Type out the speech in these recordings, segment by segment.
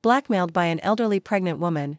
Blackmailed by an elderly pregnant woman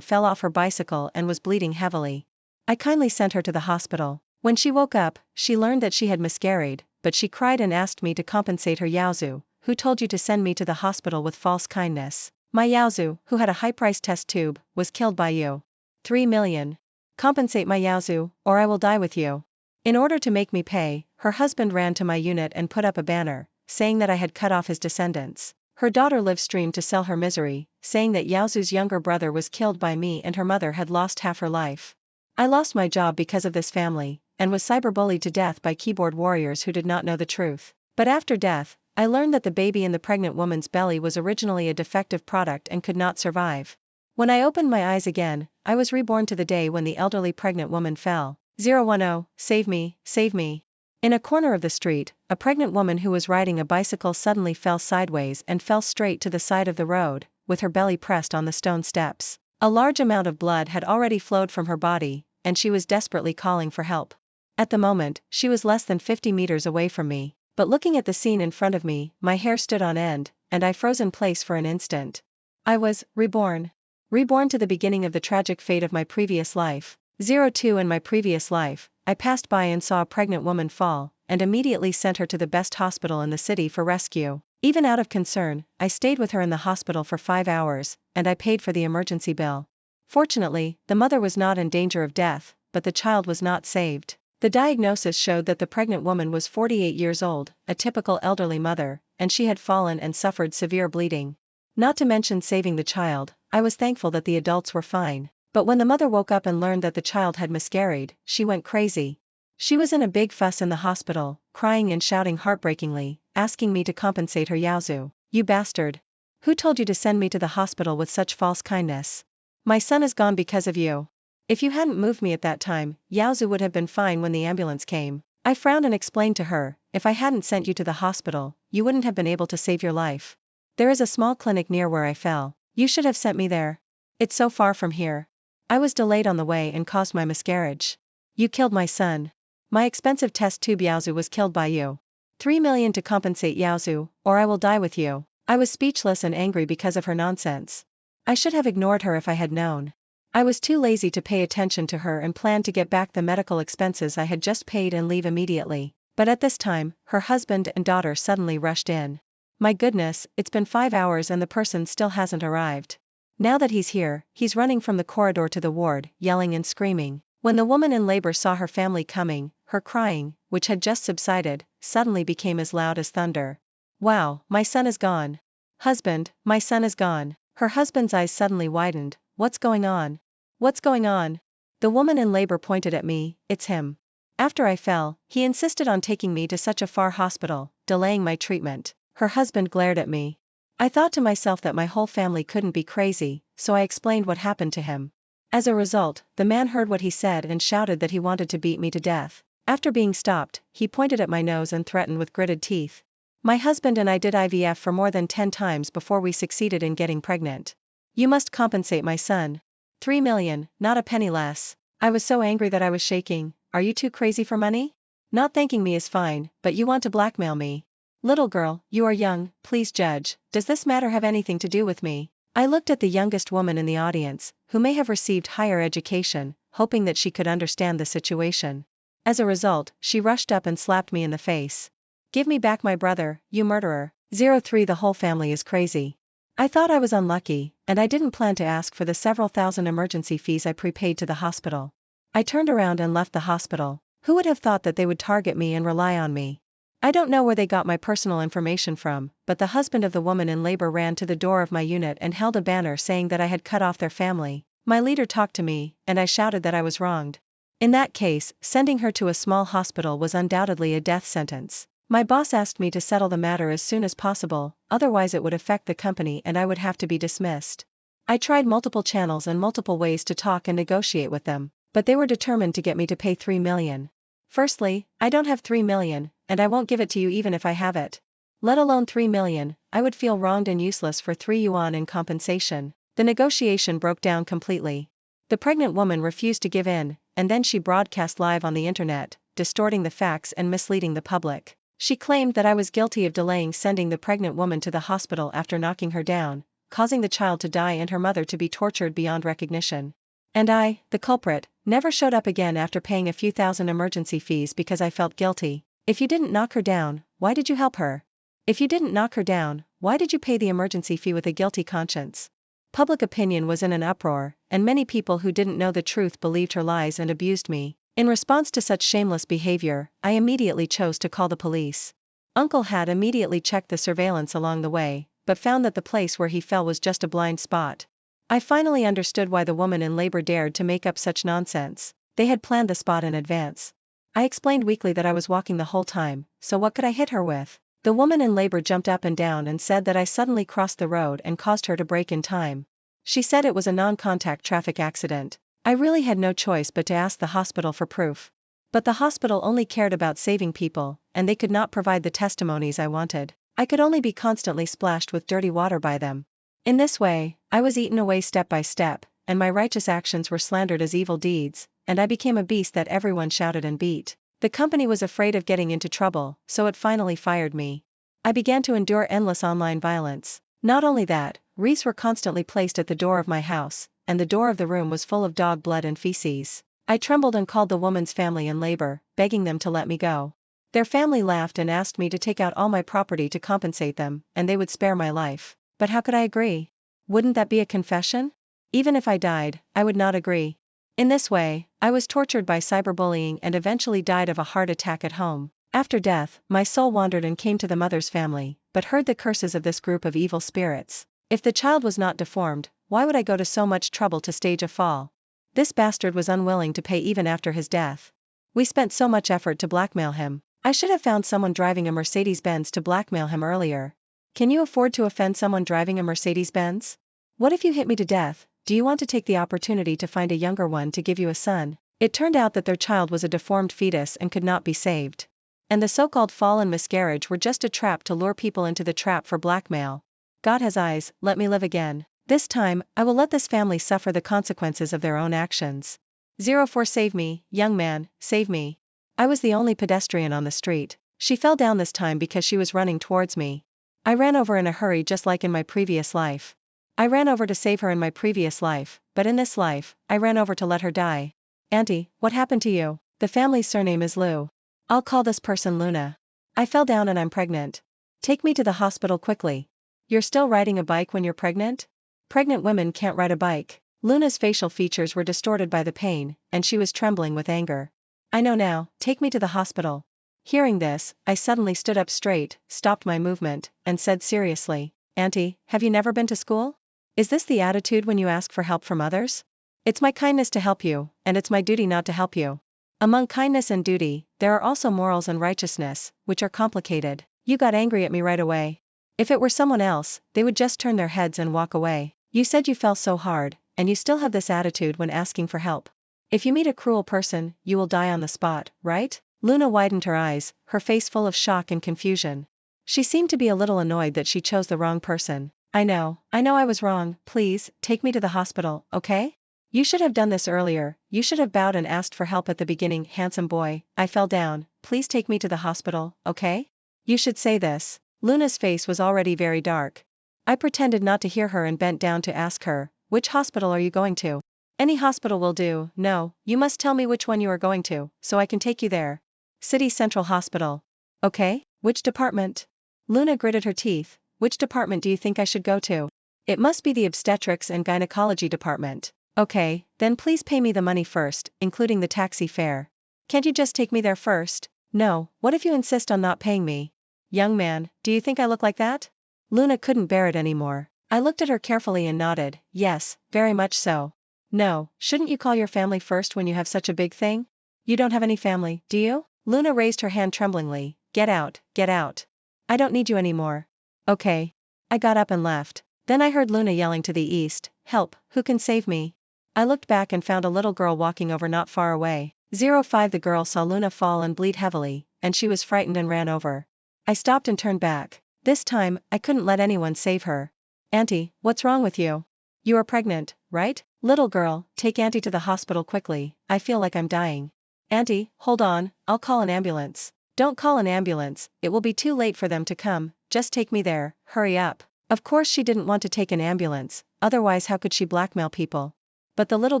fell off her bicycle and was bleeding heavily. I kindly sent her to the hospital. When she woke up, she learned that she had miscarried, but she cried and asked me to compensate her. Yaozu, who told you to send me to the hospital with false kindness? My Yaozu, who had a high-priced test tube, was killed by you. 3 million. Compensate my Yaozu, or I will die with you. In order to make me pay, her husband ran to my unit and put up a banner, saying that I had cut off his descendants. Her daughter live-streamed to sell her misery, saying that Yaozu's younger brother was killed by me and her mother had lost half her life. I lost my job because of this family, and was cyberbullied to death by keyboard warriors who did not know the truth. But after death, I learned that the baby in the pregnant woman's belly was originally a defective product and could not survive. When I opened my eyes again, I was reborn to the day when the elderly pregnant woman fell. 010, save me, save me. In a corner of the street, a pregnant woman who was riding a bicycle suddenly fell sideways and fell straight to the side of the road, with her belly pressed on the stone steps. A large amount of blood had already flowed from her body, and she was desperately calling for help. At the moment, she was less than 50 meters away from me, but looking at the scene in front of me, my hair stood on end, and I froze in place for an instant. I was reborn. Reborn to the beginning of the tragic fate of my previous life. 02 In my previous life, I passed by and saw a pregnant woman fall, and immediately sent her to the best hospital in the city for rescue. Even out of concern, I stayed with her in the hospital for 5 hours, and I paid for the emergency bill. Fortunately, the mother was not in danger of death, but the child was not saved. The diagnosis showed that the pregnant woman was 48 years old, a typical elderly mother, and she had fallen and suffered severe bleeding. Not to mention saving the child, I was thankful that the adults were fine. But when the mother woke up and learned that the child had miscarried, she went crazy. She was in a big fuss in the hospital, crying and shouting heartbreakingly, asking me to compensate her. Yaozu, you bastard. Who told you to send me to the hospital with such false kindness? My son is gone because of you. If you hadn't moved me at that time, Yaozu would have been fine when the ambulance came. I frowned and explained to her, if I hadn't sent you to the hospital, you wouldn't have been able to save your life. There is a small clinic near where I fell. You should have sent me there. It's so far from here. I was delayed on the way and caused my miscarriage. You killed my son. My expensive test tube. Yaozu was killed by you. 3 million to compensate Yaozu, or I will die with you. I was speechless and angry because of her nonsense. I should have ignored her if I had known. I was too lazy to pay attention to her and planned to get back the medical expenses I had just paid and leave immediately. But at this time, her husband and daughter suddenly rushed in. My goodness, it's been 5 hours and the person still hasn't arrived. Now that he's here, he's running from the corridor to the ward, yelling and screaming. When the woman in labor saw her family coming, her crying, which had just subsided, suddenly became as loud as thunder. Wow, my son is gone. Husband, my son is gone. Her husband's eyes suddenly widened. What's going on? What's going on? The woman in labor pointed at me. It's him. After I fell, he insisted on taking me to such a far hospital, delaying my treatment. Her husband glared at me. I thought to myself that my whole family couldn't be crazy, so I explained what happened to him. As a result, the man heard what he said and shouted that he wanted to beat me to death. After being stopped, he pointed at my nose and threatened with gritted teeth. My husband and I did IVF for more than 10 times before we succeeded in getting pregnant. You must compensate my son. 3 million, not a penny less. I was so angry that I was shaking. Are you too crazy for money? Not thanking me is fine, but you want to blackmail me. Little girl, you are young, please judge. Does this matter have anything to do with me? I looked at the youngest woman in the audience, who may have received higher education, hoping that she could understand the situation. As a result, she rushed up and slapped me in the face. Give me back my brother, you murderer. 03 The whole family is crazy. I thought I was unlucky, and I didn't plan to ask for the several thousand emergency fees I prepaid to the hospital. I turned around and left the hospital. Who would have thought that they would target me and rely on me? I don't know where they got my personal information from, but the husband of the woman in labor ran to the door of my unit and held a banner saying that I had cut off their family. My leader talked to me, and I shouted that I was wronged. In that case, sending her to a small hospital was undoubtedly a death sentence. My boss asked me to settle the matter as soon as possible, otherwise it would affect the company and I would have to be dismissed. I tried multiple channels and multiple ways to talk and negotiate with them, but they were determined to get me to pay 3 million. Firstly, I don't have 3 million, and I won't give it to you even if I have it. Let alone 3 million, I would feel wronged and useless for 3 yuan in compensation. The negotiation broke down completely. The pregnant woman refused to give in, and then she broadcast live on the internet, distorting the facts and misleading the public. She claimed that I was guilty of delaying sending the pregnant woman to the hospital after knocking her down, causing the child to die and her mother to be tortured beyond recognition. And I, the culprit, never showed up again after paying a few thousand emergency fees because I felt guilty. If you didn't knock her down, why did you help her? If you didn't knock her down, why did you pay the emergency fee with a guilty conscience? Public opinion was in an uproar, and many people who didn't know the truth believed her lies and abused me. In response to such shameless behavior, I immediately chose to call the police. Uncle had immediately checked the surveillance along the way, but found that the place where he fell was just a blind spot. I finally understood why the woman in labor dared to make up such nonsense. They had planned the spot in advance. I explained weakly that I was walking the whole time, so what could I hit her with? The woman in labor jumped up and down and said that I suddenly crossed the road and caused her to brake in time. She said it was a non-contact traffic accident. I really had no choice but to ask the hospital for proof. But the hospital only cared about saving people, and they could not provide the testimonies I wanted. I could only be constantly splashed with dirty water by them. In this way, I was eaten away step by step, and my righteous actions were slandered as evil deeds, and I became a beast that everyone shouted and beat. The company was afraid of getting into trouble, so it finally fired me. I began to endure endless online violence. Not only that, wreaths were constantly placed at the door of my house, and the door of the room was full of dog blood and feces. I trembled and called the woman's family in labor, begging them to let me go. Their family laughed and asked me to take out all my property to compensate them, and they would spare my life. But how could I agree? Wouldn't that be a confession? Even if I died, I would not agree. In this way, I was tortured by cyberbullying and eventually died of a heart attack at home. After death, my soul wandered and came to the mother's family, but heard the curses of this group of evil spirits. If the child was not deformed, why would I go to so much trouble to stage a fall? This bastard was unwilling to pay even after his death. We spent so much effort to blackmail him. I should have found someone driving a Mercedes-Benz to blackmail him earlier. Can you afford to offend someone driving a Mercedes-Benz? What if you hit me to death? Do you want to take the opportunity to find a younger one to give you a son? It turned out that their child was a deformed fetus and could not be saved. And the so-called fall and miscarriage were just a trap to lure people into the trap for blackmail. God has eyes, let me live again. This time, I will let this family suffer the consequences of their own actions. 04 Save me, young man, save me. I was the only pedestrian on the street. She fell down this time because she was running towards me. I ran over in a hurry just like in my previous life. I ran over to save her in my previous life, but in this life, I ran over to let her die. Auntie, what happened to you? The family's surname is Lou. I'll call this person Luna. I fell down and I'm pregnant. Take me to the hospital quickly. You're still riding a bike when you're pregnant? Pregnant women can't ride a bike. Luna's facial features were distorted by the pain, and she was trembling with anger. I know now, take me to the hospital. Hearing this, I suddenly stood up straight, stopped my movement, and said seriously, Auntie, have you never been to school? Is this the attitude when you ask for help from others? It's my kindness to help you, and it's my duty not to help you. Among kindness and duty, there are also morals and righteousness, which are complicated. You got angry at me right away. If it were someone else, they would just turn their heads and walk away. You said you fell so hard, and you still have this attitude when asking for help. If you meet a cruel person, you will die on the spot, right? Luna widened her eyes, her face full of shock and confusion. She seemed to be a little annoyed that she chose the wrong person. I know I was wrong, please, take me to the hospital, okay? You should have done this earlier, you should have bowed and asked for help at the beginning, handsome boy, I fell down, please take me to the hospital, okay? You should say this. Luna's face was already very dark. I pretended not to hear her and bent down to ask her, which hospital are you going to? Any hospital will do. No, you must tell me which one you are going to, so I can take you there. City Central Hospital. Okay, which department? Luna gritted her teeth, which department do you think I should go to? It must be the obstetrics and gynecology department. Okay, then please pay me the money first, including the taxi fare. Can't you just take me there first? No, what if you insist on not paying me? Young man, do you think I look like that? Luna couldn't bear it anymore. I looked at her carefully and nodded, yes, very much so. No, shouldn't you call your family first when you have such a big thing? You don't have any family, do you? Luna raised her hand tremblingly, get out, get out. I don't need you anymore. Okay. I got up and left. Then I heard Luna yelling to the east, help, who can save me? I looked back and found a little girl walking over not far away. 05 The girl saw Luna fall and bleed heavily, and she was frightened and ran over. I stopped and turned back. This time, I couldn't let anyone save her. Auntie, what's wrong with you? You are pregnant, right? Little girl, take Auntie to the hospital quickly, I feel like I'm dying. Auntie, hold on, I'll call an ambulance. Don't call an ambulance, it will be too late for them to come, just take me there, hurry up. Of course she didn't want to take an ambulance, otherwise how could she blackmail people? But the little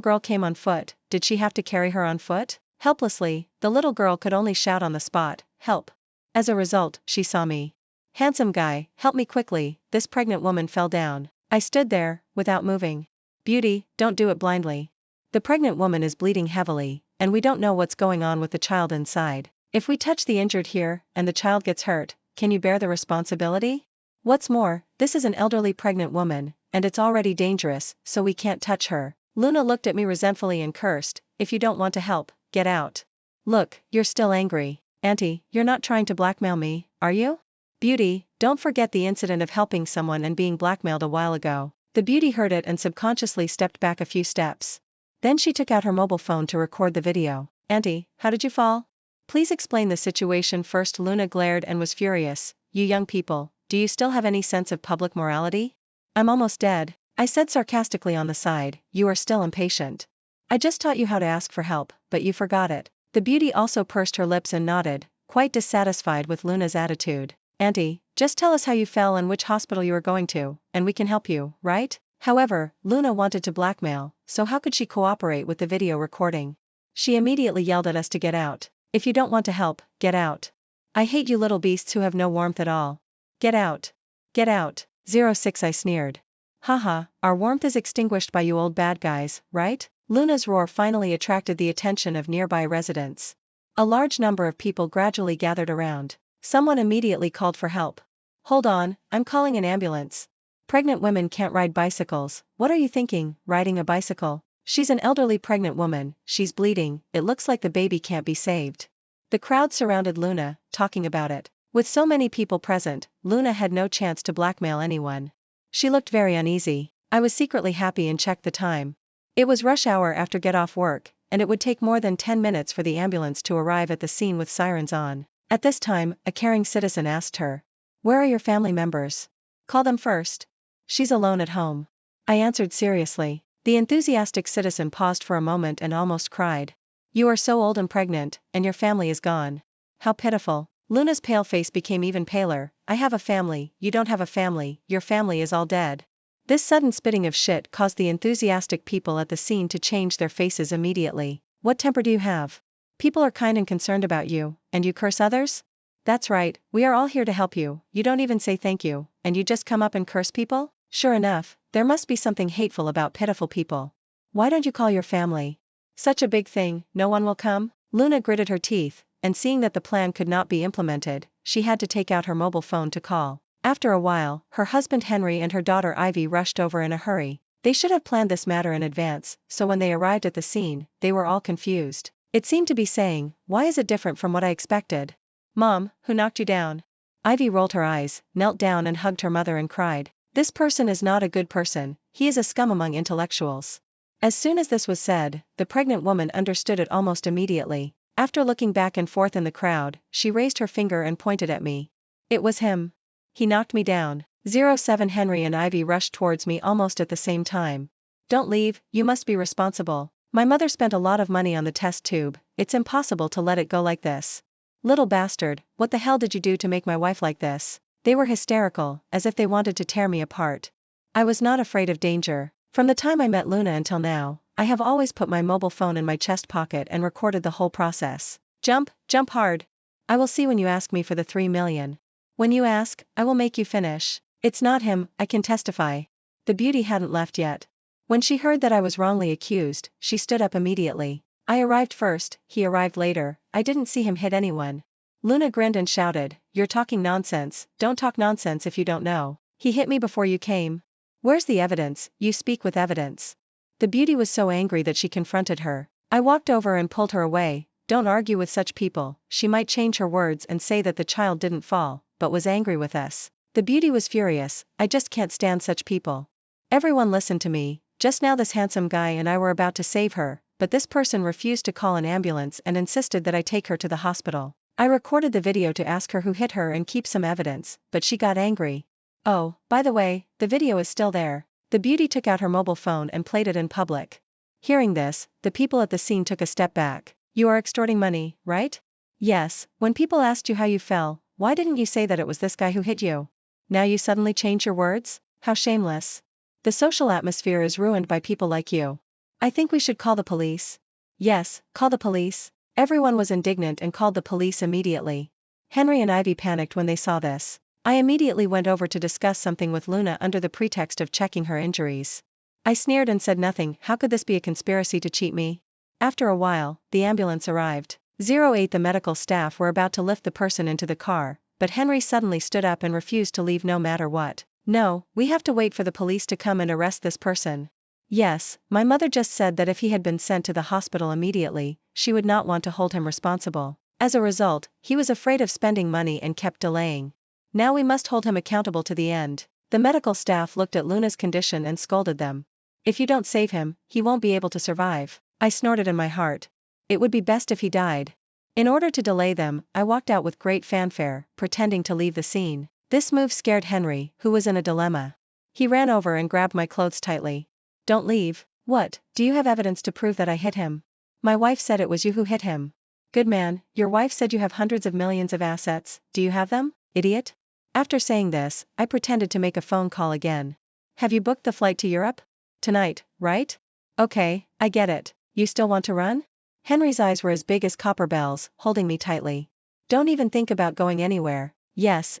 girl came on foot, did she have to carry her on foot? Helplessly, the little girl could only shout on the spot, help. As a result, she saw me. Handsome guy, help me quickly, this pregnant woman fell down. I stood there, without moving. Beauty, don't do it blindly. The pregnant woman is bleeding heavily, and we don't know what's going on with the child inside. If we touch the injured here, and the child gets hurt, can you bear the responsibility? What's more, this is an elderly pregnant woman, and it's already dangerous, so we can't touch her. Luna looked at me resentfully and cursed, if you don't want to help, get out. Look, you're still angry. Auntie, you're not trying to blackmail me, are you? Beauty, don't forget the incident of helping someone and being blackmailed a while ago. The beauty heard it and subconsciously stepped back a few steps. Then she took out her mobile phone to record the video. Auntie, how did you fall? Please explain the situation first. Luna glared and was furious. You young people, do you still have any sense of public morality? I'm almost dead, I said sarcastically on the side, you are still impatient. I just taught you how to ask for help, but you forgot it. The beauty also pursed her lips and nodded, quite dissatisfied with Luna's attitude. Auntie, just tell us how you fell and which hospital you are going to, and we can help you, right? However, Luna wanted to blackmail, so how could she cooperate with the video recording? She immediately yelled at us to get out. If you don't want to help, get out. I hate you little beasts who have no warmth at all. Get out. Get out. 06 I sneered. Haha, our warmth is extinguished by you old bad guys, right? Luna's roar finally attracted the attention of nearby residents. A large number of people gradually gathered around. Someone immediately called for help. Hold on, I'm calling an ambulance. Pregnant women can't ride bicycles, what are you thinking, riding a bicycle? She's an elderly pregnant woman, she's bleeding, it looks like the baby can't be saved. The crowd surrounded Luna, talking about it. With so many people present, Luna had no chance to blackmail anyone. She looked very uneasy. I was secretly happy and checked the time. It was rush hour after get off work, and it would take more than 10 minutes for the ambulance to arrive at the scene with sirens on. At this time, a caring citizen asked her, where are your family members? Call them first. She's alone at home. I answered seriously. The enthusiastic citizen paused for a moment and almost cried. You are so old and pregnant, and your family is gone. How pitiful. Luna's pale face became even paler. I have a family, you don't have a family, your family is all dead. This sudden spitting of shit caused the enthusiastic people at the scene to change their faces immediately. What temper do you have? People are kind and concerned about you, and you curse others? That's right, we are all here to help you, you don't even say thank you, and you just come up and curse people? Sure enough, there must be something hateful about pitiful people. Why don't you call your family? Such a big thing, no one will come? Luna gritted her teeth, and seeing that the plan could not be implemented, she had to take out her mobile phone to call. After a while, her husband Henry and her daughter Ivy rushed over in a hurry. They should have planned this matter in advance, so when they arrived at the scene, they were all confused. It seemed to be saying, why is it different from what I expected? Mom, who knocked you down? Ivy rolled her eyes, knelt down and hugged her mother and cried. This person is not a good person, he is a scum among intellectuals. As soon as this was said, the pregnant woman understood it almost immediately. After looking back and forth in the crowd, she raised her finger and pointed at me. It was him. He knocked me down. 07 Henry and Ivy rushed towards me almost at the same time. Don't leave, you must be responsible. My mother spent a lot of money on the test tube, it's impossible to let it go like this. Little bastard, what the hell did you do to make my wife like this? They were hysterical, as if they wanted to tear me apart. I was not afraid of danger. From the time I met Luna until now, I have always put my mobile phone in my chest pocket and recorded the whole process. Jump, jump hard. I will see when you ask me for the 3 million. When you ask, I will make you finish. It's not him, I can testify. The beauty hadn't left yet. When she heard that I was wrongly accused, she stood up immediately. I arrived first, he arrived later, I didn't see him hit anyone. Luna grinned and shouted, you're talking nonsense, don't talk nonsense if you don't know. He hit me before you came. Where's the evidence? You speak with evidence. The beauty was so angry that she confronted her. I walked over and pulled her away. Don't argue with such people, she might change her words and say that the child didn't fall, but was angry with us. The beauty was furious, I just can't stand such people. Everyone listened to me, just now this handsome guy and I were about to save her, but this person refused to call an ambulance and insisted that I take her to the hospital. I recorded the video to ask her who hit her and keep some evidence, but she got angry. Oh, by the way, the video is still there. The beauty took out her mobile phone and played it in public. Hearing this, the people at the scene took a step back. You are extorting money, right? Yes, when people asked you how you fell, why didn't you say that it was this guy who hit you? Now you suddenly change your words? How shameless. The social atmosphere is ruined by people like you. I think we should call the police. Yes, call the police. Everyone was indignant and called the police immediately. Henry and Ivy panicked when they saw this. I immediately went over to discuss something with Luna under the pretext of checking her injuries. I sneered and said nothing. How could this be a conspiracy to cheat me? After a while, the ambulance arrived. 08 The medical staff were about to lift the person into the car, but Henry suddenly stood up and refused to leave no matter what. No, we have to wait for the police to come and arrest this person. Yes, my mother just said that if he had been sent to the hospital immediately, she would not want to hold him responsible. As a result, he was afraid of spending money and kept delaying. Now we must hold him accountable to the end. The medical staff looked at Luna's condition and scolded them. If you don't save him, he won't be able to survive. I snorted in my heart. It would be best if he died. In order to delay them, I walked out with great fanfare, pretending to leave the scene. This move scared Henry, who was in a dilemma. He ran over and grabbed my clothes tightly. Don't leave. What, do you have evidence to prove that I hit him? My wife said it was you who hit him. Good man, your wife said you have hundreds of millions of assets, do you have them, idiot? After saying this, I pretended to make a phone call again. Have you booked the flight to Europe? Tonight, right? Okay, I get it. You still want to run? Henry's eyes were as big as copper bells, holding me tightly. Don't even think about going anywhere. Yes,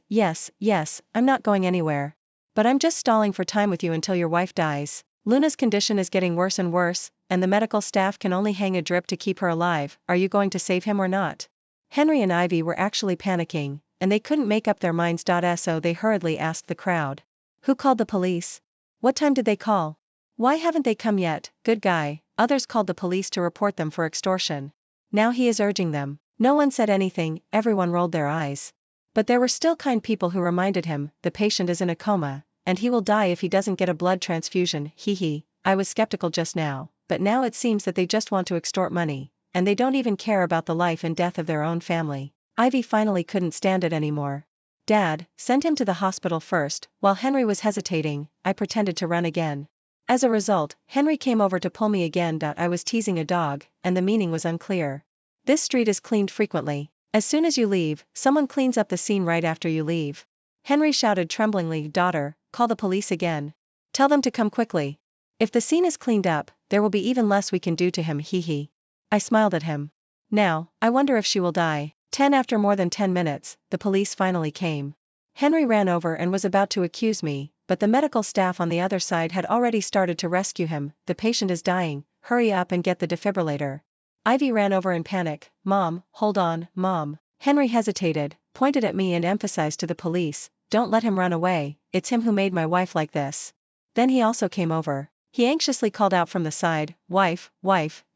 I'm not going anywhere. But I'm just stalling for time with you until your wife dies. Luna's condition is getting worse and worse, and the medical staff can only hang a drip to keep her alive. Are you going to save him or not? Henry and Ivy were actually panicking, and they couldn't make up their minds. So they hurriedly asked the crowd. Who called the police? What time did they call? Why haven't they come yet? Good guy. Others called the police to report them for extortion. Now he is urging them. No one said anything, everyone rolled their eyes. But there were still kind people who reminded him, the patient is in a coma, and he will die if he doesn't get a blood transfusion. I was skeptical just now, but now it seems that they just want to extort money, and they don't even care about the life and death of their own family. Ivy finally couldn't stand it anymore. Dad, send him to the hospital first. While Henry was hesitating, I pretended to run again. As a result, Henry came over to pull me again. I was teasing a dog, and the meaning was unclear. This street is cleaned frequently. As soon as you leave, someone cleans up the scene right after you leave. Henry shouted tremblingly, daughter, call the police again. Tell them to come quickly. If the scene is cleaned up, there will be even less we can do to him. I smiled at him. Now, I wonder if she will die. After more than 10 minutes, the police finally came. Henry ran over and was about to accuse me, but the medical staff on the other side had already started to rescue him. The patient is dying, hurry up and get the defibrillator. Ivy ran over in panic. Mom, hold on, Mom. Henry hesitated, pointed at me and emphasized to the police, don't let him run away, it's him who made my wife like this. Then he also came over. He anxiously called out from the side, wife,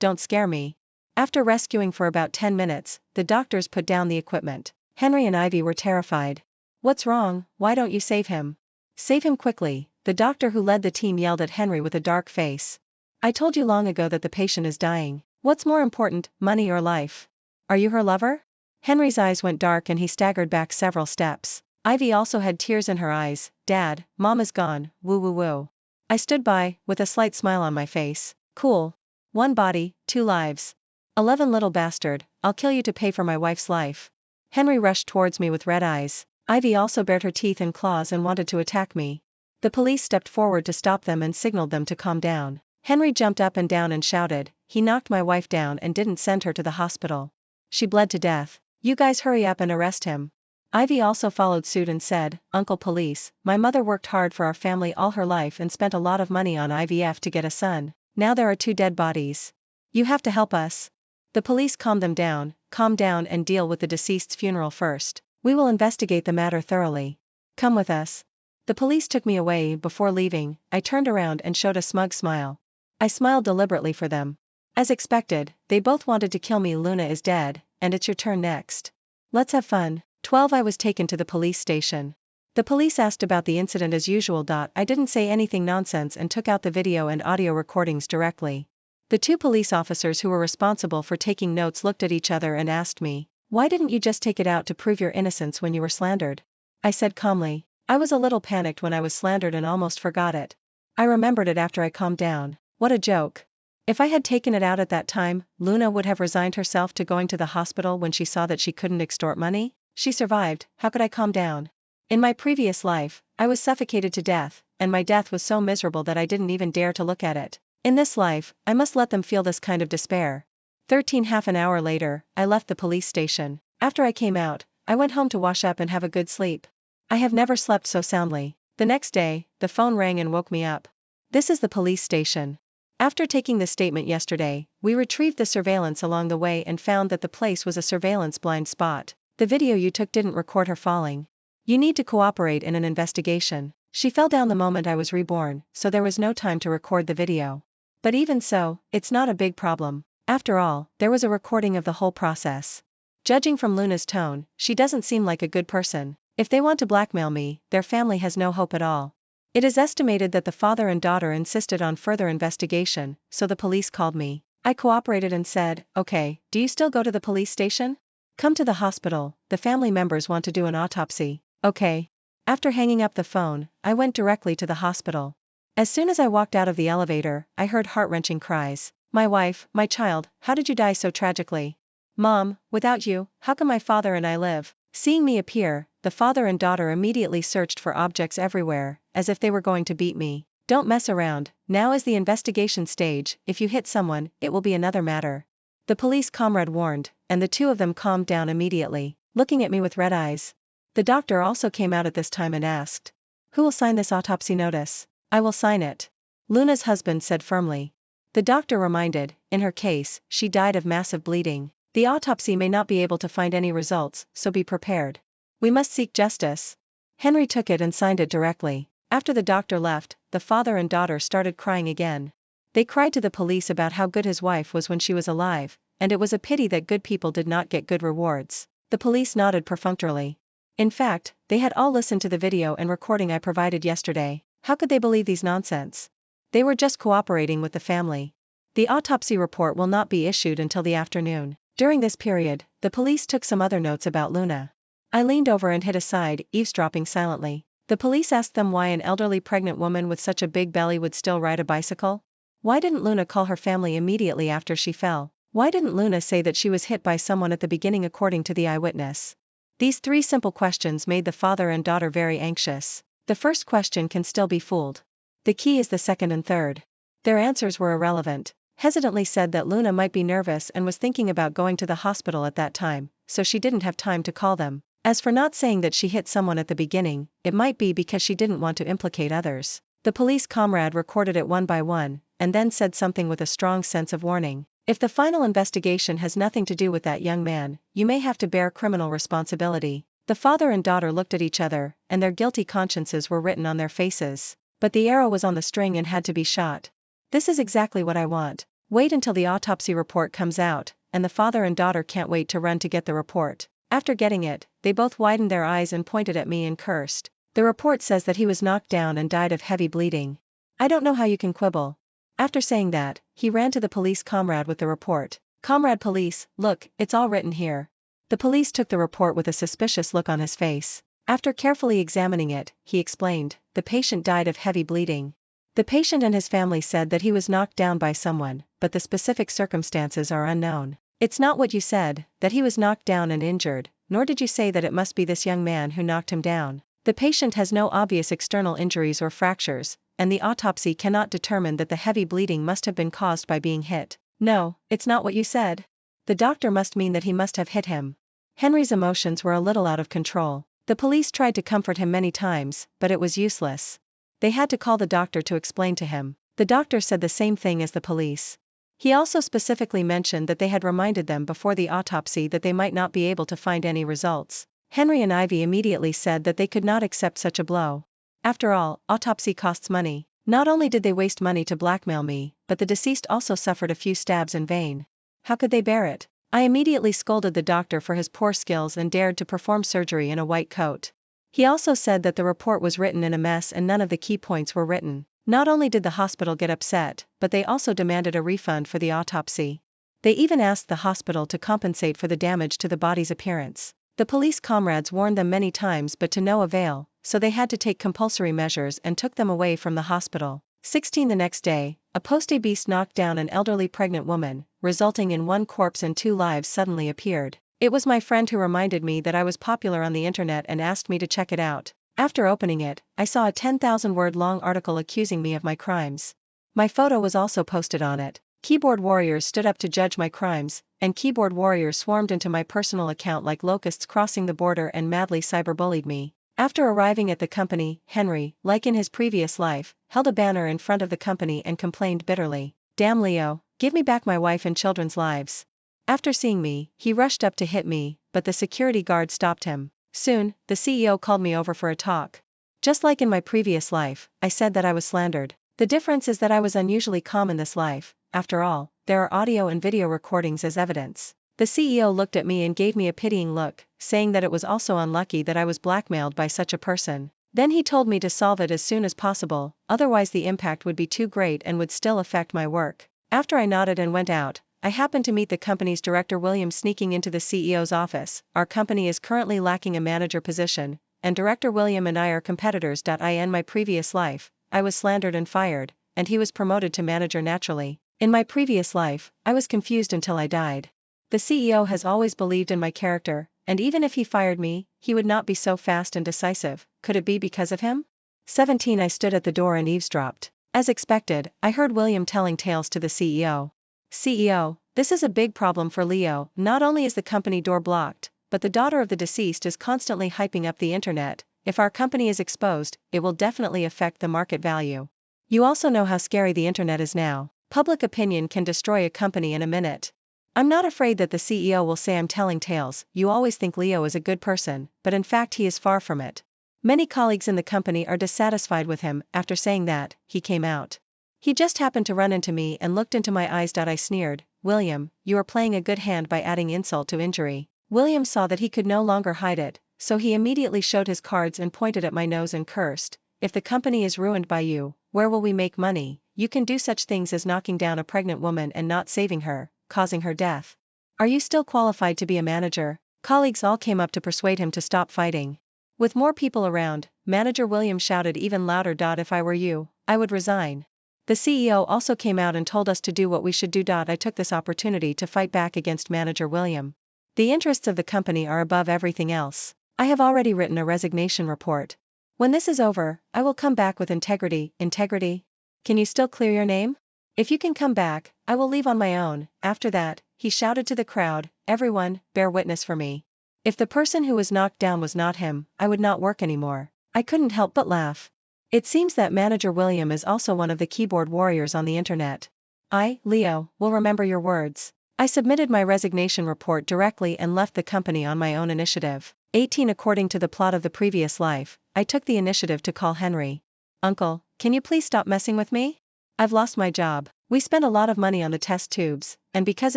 don't scare me. After rescuing for about 10 minutes, the doctors put down the equipment. Henry and Ivy were terrified. What's wrong? Why don't you save him? Save him quickly, the doctor who led the team yelled at Henry with a dark face. I told you long ago that the patient is dying. What's more important, money or life? Are you her lover? Henry's eyes went dark and he staggered back several steps. Ivy also had tears in her eyes. Dad, Mom is gone, woo. I stood by, with a slight smile on my face. Cool. One body, 2 lives. 11 little bastard, I'll kill you to pay for my wife's life. Henry rushed towards me with red eyes. Ivy also bared her teeth and claws and wanted to attack me. The police stepped forward to stop them and signaled them to calm down. Henry jumped up and down and shouted, he knocked my wife down and didn't send her to the hospital. She bled to death. You guys hurry up and arrest him. Ivy also followed suit and said, Uncle Police, my mother worked hard for our family all her life and spent a lot of money on IVF to get a son. Now there are 2 dead bodies. You have to help us. The police calm down and deal with the deceased's funeral first. We will investigate the matter thoroughly. Come with us. The police took me away. Before leaving, I turned around and showed a smug smile. I smiled deliberately for them. As expected, they both wanted to kill me. Luna is dead, and it's your turn next. Let's have fun. 12 I was taken to the police station. The police asked about the incident as usual. I didn't say anything nonsense and took out the video and audio recordings directly. The 2 police officers who were responsible for taking notes looked at each other and asked me, why didn't you just take it out to prove your innocence when you were slandered? I said calmly, I was a little panicked when I was slandered and almost forgot it. I remembered it after I calmed down. What a joke. If I had taken it out at that time, Luna would have resigned herself to going to the hospital when she saw that she couldn't extort money? She survived, how could I calm down? In my previous life, I was suffocated to death, and my death was so miserable that I didn't even dare to look at it. In this life, I must let them feel this kind of despair. 13 half an hour later, I left the police station. After I came out, I went home to wash up and have a good sleep. I have never slept so soundly. The next day, the phone rang and woke me up. This is the police station. After taking the statement yesterday, we retrieved the surveillance along the way and found that the place was a surveillance blind spot. The video you took didn't record her falling. You need to cooperate in an investigation. She fell down the moment I was reborn, so there was no time to record the video. But even so, it's not a big problem. After all, there was a recording of the whole process. Judging from Luna's tone, she doesn't seem like a good person. If they want to blackmail me, their family has no hope at all. It is estimated that the father and daughter insisted on further investigation, so the police called me. I cooperated and said, okay, do you still go to the police station? Come to the hospital, the family members want to do an autopsy. Okay. After hanging up the phone, I went directly to the hospital. As soon as I walked out of the elevator, I heard heart-wrenching cries. My wife, my child, how did you die so tragically? Mom, without you, how can my father and I live? Seeing me appear, the father and daughter immediately searched for objects everywhere, as if they were going to beat me. Don't mess around, now is the investigation stage, if you hit someone, it will be another matter. The police comrade warned, and the two of them calmed down immediately, looking at me with red eyes. The doctor also came out at this time and asked, who will sign this autopsy notice? I will sign it. Luna's husband said firmly. The doctor reminded, in her case, she died of massive bleeding. The autopsy may not be able to find any results, so be prepared. We must seek justice. Henry took it and signed it directly. After the doctor left, the father and daughter started crying again. They cried to the police about how good his wife was when she was alive, and it was a pity that good people did not get good rewards. The police nodded perfunctorily. In fact, they had all listened to the video and recording I provided yesterday. How could they believe these nonsense? They were just cooperating with the family. The autopsy report will not be issued until the afternoon. During this period, the police took some other notes about Luna. I leaned over and hid aside, eavesdropping silently. The police asked them why an elderly pregnant woman with such a big belly would still ride a bicycle. Why didn't Luna call her family immediately after she fell? Why didn't Luna say that she was hit by someone at the beginning according to the eyewitness? These three simple questions made the father and daughter very anxious. The first question can still be fooled. The key is the second and third. Their answers were irrelevant. Hesitantly said that Luna might be nervous and was thinking about going to the hospital at that time, so she didn't have time to call them. As for not saying that she hit someone at the beginning, it might be because she didn't want to implicate others. The police comrade recorded it one by one, and then said something with a strong sense of warning. If the final investigation has nothing to do with that young man, you may have to bear criminal responsibility. The father and daughter looked at each other, and their guilty consciences were written on their faces. But the arrow was on the string and had to be shot. This is exactly what I want. Wait until the autopsy report comes out, and the father and daughter can't wait to run to get the report. After getting it, they both widened their eyes and pointed at me and cursed. The report says that he was knocked down and died of heavy bleeding. I don't know how you can quibble. After saying that, he ran to the police comrade with the report. Comrade police, look, it's all written here. The police took the report with a suspicious look on his face. After carefully examining it, he explained, the patient died of heavy bleeding. The patient and his family said that he was knocked down by someone, but the specific circumstances are unknown. It's not what you said, that he was knocked down and injured, nor did you say that it must be this young man who knocked him down. The patient has no obvious external injuries or fractures, and the autopsy cannot determine that the heavy bleeding must have been caused by being hit. No, it's not what you said. The doctor must mean that he must have hit him. Henry's emotions were a little out of control. The police tried to comfort him many times, but it was useless. They had to call the doctor to explain to him. The doctor said the same thing as the police. He also specifically mentioned that they had reminded them before the autopsy that they might not be able to find any results. Henry and Ivy immediately said that they could not accept such a blow. After all, autopsy costs money. Not only did they waste money to blackmail me, but the deceased also suffered a few stabs in vain. How could they bear it? I immediately scolded the doctor for his poor skills and dared to perform surgery in a white coat. He also said that the report was written in a mess and none of the key points were written. Not only did the hospital get upset, but they also demanded a refund for the autopsy. They even asked the hospital to compensate for the damage to the body's appearance. The police comrades warned them many times but to no avail, so they had to take compulsory measures and took them away from the hospital. 16 The next day, a postie beast knocked down an elderly pregnant woman, resulting in one corpse and 2 lives suddenly appeared. It was my friend who reminded me that I was popular on the internet and asked me to check it out. After opening it, I saw a 10,000-word long article accusing me of my crimes. My photo was also posted on it. Keyboard warriors stood up to judge my crimes, and keyboard warriors swarmed into my personal account like locusts crossing the border and madly cyberbullied me. After arriving at the company, Henry, like in his previous life, held a banner in front of the company and complained bitterly, "Damn Leo, give me back my wife and children's lives." After seeing me, he rushed up to hit me, but the security guard stopped him. Soon, the CEO called me over for a talk. Just like in my previous life, I said that I was slandered. The difference is that I was unusually calm in this life. After all, there are audio and video recordings as evidence. The CEO looked at me and gave me a pitying look, saying that it was also unlucky that I was blackmailed by such a person. Then he told me to solve it as soon as possible, otherwise the impact would be too great and would still affect my work. After I nodded and went out, I happened to meet the company's director William sneaking into the CEO's office. Our company is currently lacking a manager position, and Director William and I are competitors. In my previous life, I was slandered and fired, and he was promoted to manager naturally. In my previous life, I was confused until I died. The CEO has always believed in my character, and even if he fired me, he would not be so fast and decisive. Could it be because of him? 17 I stood at the door and eavesdropped. As expected, I heard William telling tales to the CEO. "CEO, this is a big problem for Leo. Not only is the company door blocked, but the daughter of the deceased is constantly hyping up the internet. If our company is exposed, it will definitely affect the market value. You also know how scary the internet is now. Public opinion can destroy a company in a minute. I'm not afraid that the CEO will say I'm telling tales. You always think Leo is a good person, but in fact he is far from it. Many colleagues in the company are dissatisfied with him." After saying that, he came out. He just happened to run into me and looked into my eyes. I sneered, "William, you are playing a good hand by adding insult to injury." William saw that he could no longer hide it, so he immediately showed his cards and pointed at my nose and cursed, "If the company is ruined by you, where will we make money? You can do such things as knocking down a pregnant woman and not saving her, causing her death. Are you still qualified to be a manager?" Colleagues all came up to persuade him to stop fighting. With more people around, Manager William shouted even louder, "If I were you, I would resign." The CEO also came out and told us to do what we should do. I took this opportunity to fight back against Manager William. The interests of the company are above everything else. I have already written a resignation report. When this is over, I will come back with integrity. Integrity? Can you still clear your name? If you can come back, I will leave on my own. After that, he shouted to the crowd, "Everyone, bear witness for me. If the person who was knocked down was not him, I would not work anymore." I couldn't help but laugh. It seems that Manager William is also one of the keyboard warriors on the internet. I, Leo, will remember your words. I submitted my resignation report directly and left the company on my own initiative. 18 According to the plot of the previous life, I took the initiative to call Henry. "Uncle, can you please stop messing with me? I've lost my job. We spent a lot of money on the test tubes, and because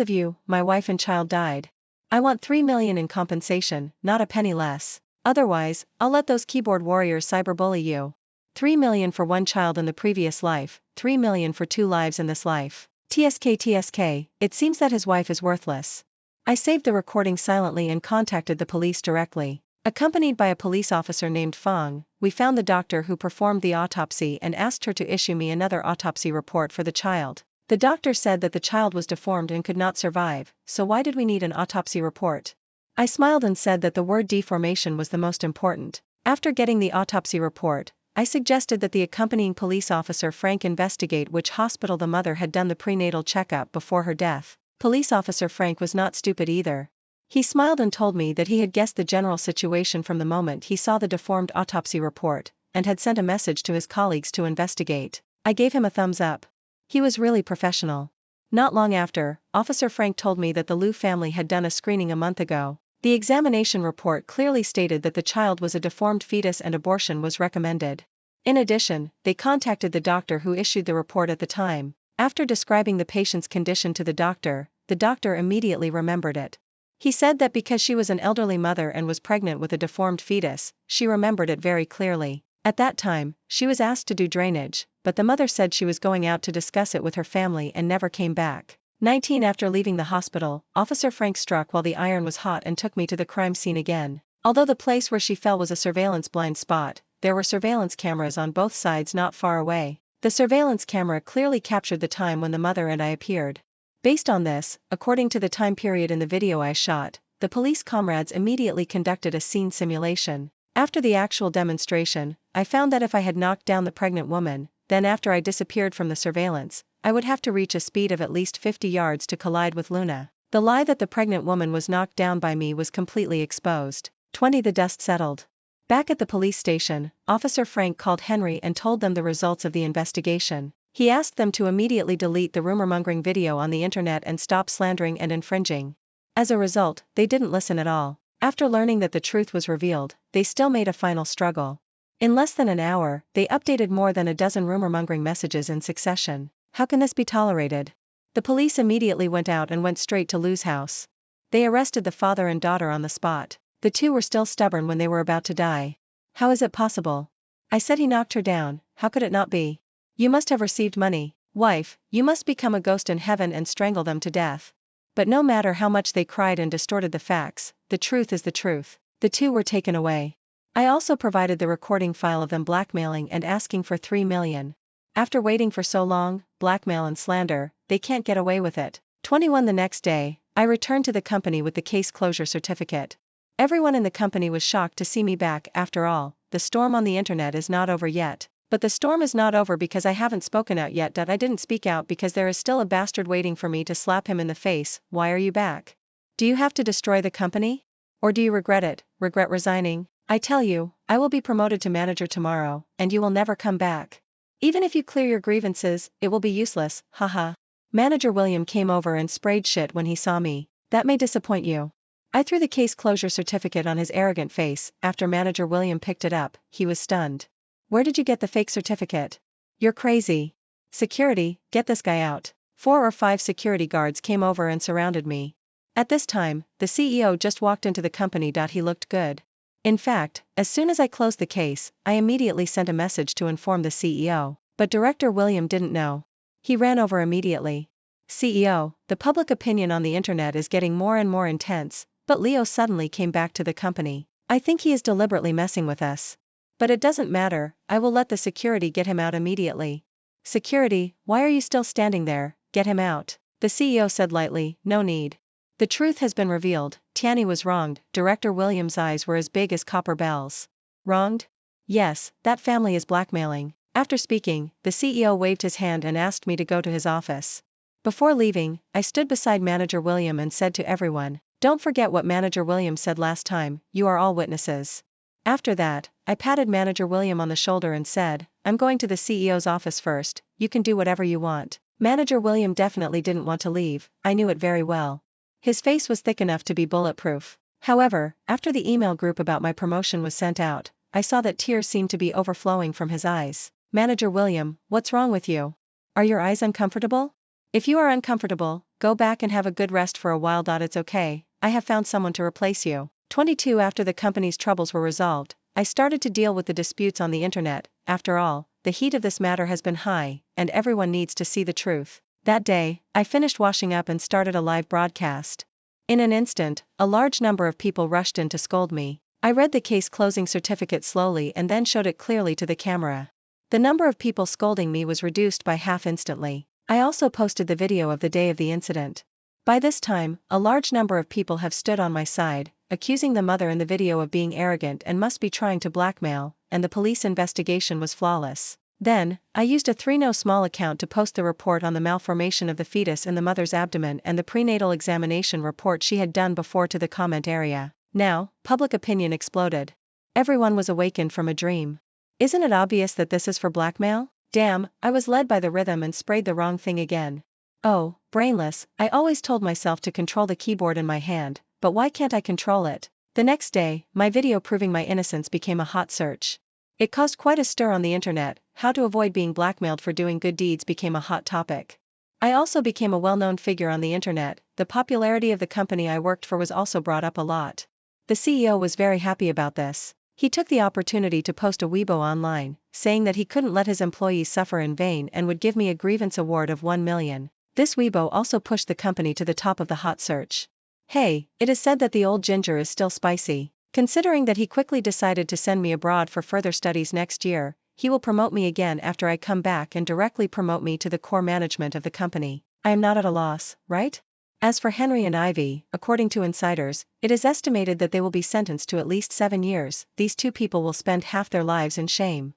of you, my wife and child died. I want 3 million in compensation, not a penny less. Otherwise, I'll let those keyboard warriors cyberbully you. 3 million for one child in the previous life, 3 million for 2 lives in this life. TSK, it seems that his wife is worthless." I saved the recording silently and contacted the police directly. Accompanied by a police officer named Fong, we found the doctor who performed the autopsy and asked her to issue me another autopsy report for the child. The doctor said that the child was deformed and could not survive, so why did we need an autopsy report? I smiled and said that the word deformation was the most important. After getting the autopsy report, I suggested that the accompanying police officer Frank investigate which hospital the mother had done the prenatal checkup before her death. Police officer Frank was not stupid either. He smiled and told me that he had guessed the general situation from the moment he saw the deformed autopsy report, and had sent a message to his colleagues to investigate. I gave him a thumbs up. He was really professional. Not long after, Officer Frank told me that the Liu family had done a screening a month ago. The examination report clearly stated that the child was a deformed fetus and abortion was recommended. In addition, they contacted the doctor who issued the report at the time. After describing the patient's condition to the doctor immediately remembered it. He said that because she was an elderly mother and was pregnant with a deformed fetus, she remembered it very clearly. At that time, she was asked to do drainage, but the mother said she was going out to discuss it with her family and never came back. 19 After leaving the hospital, Officer Frank struck while the iron was hot and took me to the crime scene again. Although the place where she fell was a surveillance blind spot, there were surveillance cameras on both sides not far away. The surveillance camera clearly captured the time when the mother and I appeared. Based on this, according to the time period in the video I shot, the police comrades immediately conducted a scene simulation. After the actual demonstration, I found that if I had knocked down the pregnant woman, then after I disappeared from the surveillance, I would have to reach a speed of at least 50 yards to collide with Luna. The lie that the pregnant woman was knocked down by me was completely exposed. 20. The dust settled. Back at the police station, Officer Frank called Henry and told them the results of the investigation. He asked them to immediately delete the rumor-mongering video on the internet and stop slandering and infringing. As a result, they didn't listen at all. After learning that the truth was revealed, they still made a final struggle. In less than an hour, they updated more than a dozen rumor-mongering messages in succession. How can this be tolerated? The police immediately went out and went straight to Lou's house. They arrested the father and daughter on the spot. The two were still stubborn when they were about to die. How is it possible? I said he knocked her down, how could it not be? You must have received money. Wife, you must become a ghost in heaven and strangle them to death. But no matter how much they cried and distorted the facts, the truth is the truth. The two were taken away. I also provided the recording file of them blackmailing and asking for 3 million. After waiting for so long, blackmail and slander, they can't get away with it. 21. The next day, I returned to the company with the case closure certificate. Everyone in the company was shocked to see me back. After all, the storm on the internet is not over yet. But the storm is not over because I haven't spoken out yet. I didn't speak out because there is still a bastard waiting for me to slap him in the face. Why are you back? Do you have to destroy the company? Or do you regret it, regret resigning? I tell you, I will be promoted to manager tomorrow, and you will never come back. Even if you clear your grievances, it will be useless, haha. Manager William came over and sprayed shit when he saw me. That may disappoint you. I threw the case closure certificate on his arrogant face. After Manager William picked it up, he was stunned. Where did you get the fake certificate? You're crazy. Security, get this guy out. 4 or 5 security guards came over and surrounded me. At this time, the CEO just walked into the company. He looked good. In fact, as soon as I closed the case, I immediately sent a message to inform the CEO, but Director William didn't know. He ran over immediately. CEO, the public opinion on the internet is getting more and more intense, but Leo suddenly came back to the company. I think he is deliberately messing with us. But it doesn't matter, I will let the security get him out immediately. Security, why are you still standing there? Get him out. The CEO said lightly, no need. The truth has been revealed. Tiani was wronged. Director Williams' eyes were as big as copper bells. Wronged? Yes, that family is blackmailing. After speaking, the CEO waved his hand and asked me to go to his office. Before leaving, I stood beside Manager William and said to everyone, don't forget what Manager William said last time, you are all witnesses. After that, I patted Manager William on the shoulder and said, I'm going to the CEO's office first, you can do whatever you want. Manager William definitely didn't want to leave, I knew it very well. His face was thick enough to be bulletproof. However, after the email group about my promotion was sent out, I saw that tears seemed to be overflowing from his eyes. Manager William, what's wrong with you? Are your eyes uncomfortable? If you are uncomfortable, go back and have a good rest for a while. It's okay, I have found someone to replace you. 22. After the company's troubles were resolved, I started to deal with the disputes on the internet. After all, the heat of this matter has been high, and everyone needs to see the truth. That day, I finished washing up and started a live broadcast. In an instant, a large number of people rushed in to scold me. I read the case closing certificate slowly and then showed it clearly to the camera. The number of people scolding me was reduced by half instantly. I also posted the video of the day of the incident. By this time, a large number of people have stood on my side, accusing the mother in the video of being arrogant and must be trying to blackmail, and the police investigation was flawless. Then, I used a 3No small account to post the report on the malformation of the fetus in the mother's abdomen and the prenatal examination report she had done before to the comment area. Now, public opinion exploded. Everyone was awakened from a dream. Isn't it obvious that this is for blackmail? Damn, I was led by the rhythm and sprayed the wrong thing again. Oh, brainless, I always told myself to control the keyboard in my hand, but why can't I control it? The next day, my video proving my innocence became a hot search. It caused quite a stir on the internet. How to avoid being blackmailed for doing good deeds became a hot topic. I also became a well-known figure on the internet. The popularity of the company I worked for was also brought up a lot. The CEO was very happy about this. He took the opportunity to post a Weibo online, saying that he couldn't let his employees suffer in vain and would give me a grievance award of 1 million. This Weibo also pushed the company to the top of the hot search. Hey, it is said that the old ginger is still spicy. Considering that he quickly decided to send me abroad for further studies next year, he will promote me again after I come back and directly promote me to the core management of the company. I am not at a loss, right? As for Henry and Ivy, according to insiders, it is estimated that they will be sentenced to at least 7 years. These two people will spend half their lives in shame.